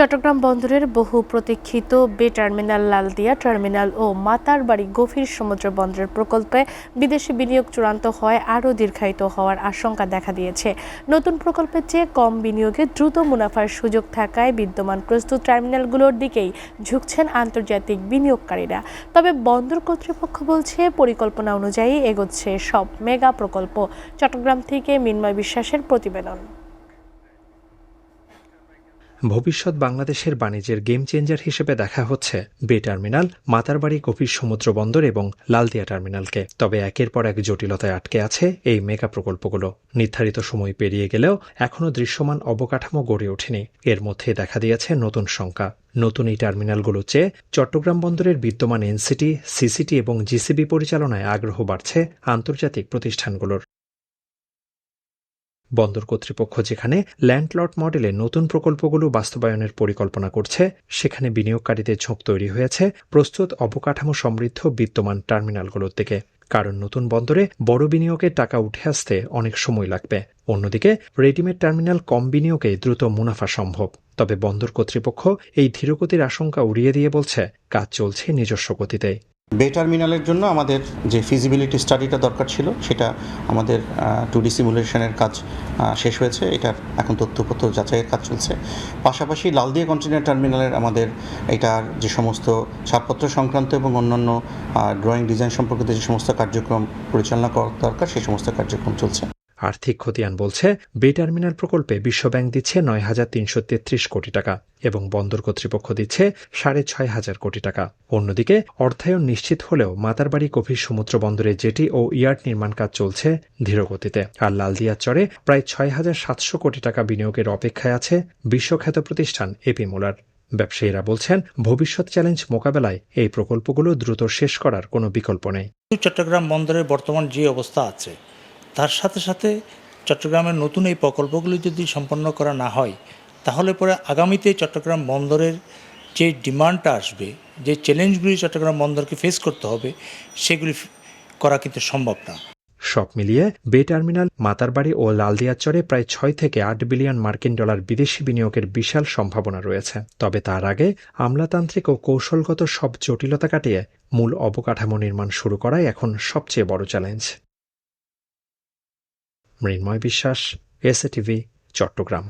চট্টগ্রাম বন্দরের বহু প্রতীক্ষিত বে টার্মিনাল, লালদিয়া টার্মিনাল ও মাতারবাড়ি গভীর সমুদ্র বন্দরের প্রকল্পে বিদেশি বিনিয়োগ চূড়ান্ত হয় আরও দীর্ঘায়িত হওয়ার আশঙ্কা দেখা দিয়েছে। নতুন প্রকল্পের চেয়ে কম বিনিয়োগে দ্রুত মুনাফার সুযোগ থাকায় বিদ্যমান প্রস্তুত টার্মিনালগুলোর দিকেই ঝুঁকছেন আন্তর্জাতিক বিনিয়োগকারীরা। তবে বন্দর কর্তৃপক্ষ বলছে পরিকল্পনা অনুযায়ী এগোচ্ছে সব মেগা প্রকল্প। চট্টগ্রাম থেকে মিন্ময় বিশ্বাসের প্রতিবেদন। ভবিষ্যৎ বাংলাদেশের বাণিজ্যের গেম চেঞ্জার হিসেবে দেখা হচ্ছে বে টার্মিনাল, মাতারবাড়ি গভীর সমুদ্র বন্দর এবং লালদিয়া টার্মিনালকে। তবে একের পর এক জটিলতায় আটকে আছে এই মেগা প্রকল্পগুলো। নির্ধারিত সময় পেরিয়ে গেলেও এখনও দৃশ্যমান অবকাঠামো গড়ে ওঠেনি। এর মধ্যে দেখা দিয়েছে নতুন শঙ্কা। নতুন এই টার্মিনালগুলো চেয়ে চট্টগ্রাম বন্দরের বিদ্যমান এনসিটি, সিসিটি এবং জিসিবি পরিচালনায় আগ্রহ বাড়ছে আন্তর্জাতিক প্রতিষ্ঠানগুলোর। বন্দর কর্তৃপক্ষ যেখানে ল্যান্ডলট মডেলে নতুন প্রকল্পগুলো বাস্তবায়নের পরিকল্পনা করছে, সেখানে বিনিয়োগকারীদের ঝোঁক তৈরি হয়েছে প্রস্তুত অবকাঠামো সমৃদ্ধ বিদ্যমান টার্মিনালগুলোর দিকে। কারণ নতুন বন্দরে বড় বিনিয়োগের টাকা উঠে আসতে অনেক সময় লাগবে। অন্যদিকে রেডিমেড টার্মিনাল কম বিনিয়োগে দ্রুত মুনাফা সম্ভব। তবে বন্দর কর্তৃপক্ষ এই ধীরগতির আশঙ্কা উড়িয়ে দিয়ে বলছে, কাজ চলছে নিজস্ব গতিতে। বে টার্মিনালের জন্য আমাদের যে ফিজিবিলিটি স্টাডিটা দরকার ছিল, সেটা আমাদের 2D সিমুলেশনের কাজ শেষ হয়েছে। এটার এখন তথ্যপত্র যাচাইয়ের কাজ চলছে। পাশাপাশি লালদিয়া কন্টেইনার টার্মিনালের আমাদের এটার যে সমস্ত ছাড়পত্র সংক্রান্ত এবং অন্যান্য ড্রয়িং ডিজাইন সম্পর্কিত যে সমস্ত কার্যক্রম পরিচালনা করা দরকার, সেই সমস্ত কার্যক্রম চলছে। আর্থিক খতিয়ান বলছে বে টার্মিনাল প্রকল্পে বিশ্বব্যাংক দিচ্ছে ৯,৩33 কোটি টাকা এবং বন্দর কর্তৃপক্ষ দিচ্ছে ৬,৫০০ কোটি টাকা। অন্যদিকে অর্থায়ন নিশ্চিত হলেও মাতারবাড়ি গভীর সমুদ্র বন্দরে জেটি ও ইয়ার্ড নির্মাণ কাজ চলছে ধীরগতিতে। আর লালদিয়ার চরে প্রায় ৬,৭০০ কোটি টাকা বিনিয়োগের অপেক্ষায় আছে বিশ্বখ্যাত প্রতিষ্ঠান এপি মোলার। ব্যবসায়ীরা বলছেন, ভবিষ্যৎ চ্যালেঞ্জ মোকাবেলায় এই প্রকল্পগুলো দ্রুত শেষ করার কোনো বিকল্প নেই। চট্টগ্রাম বন্দরের বর্তমান যে অবস্থা আছে, তার সাথে সাথে চট্টগ্রামের নতুন এই প্রকল্পগুলি যদি সম্পন্ন করা না হয়, তাহলে পরে আগামীতে চট্টগ্রাম বন্দরের যে ডিমান্ডটা আসবে, যে চ্যালেঞ্জগুলি চট্টগ্রাম বন্দরকে ফেস করতে হবে, সেগুলি করা কিন্তু সম্ভব না। সব মিলিয়ে বে টার্মিনাল, মাতারবাড়ি ও লালদিয়ার চরে প্রায় ৬ থেকে ৮ বিলিয়ন মার্কিন ডলার বিদেশি বিনিয়োগের বিশাল সম্ভাবনা রয়েছে। তবে তার আগে আমলাতান্ত্রিক ও কৌশলগত সব জটিলতা কাটিয়ে মূল অবকাঠামো নির্মাণ শুরু করাই এখন সবচেয়ে বড় চ্যালেঞ্জ। মৃন্ময় বিশ্বাস, এসএটিভি, চট্টগ্রাম।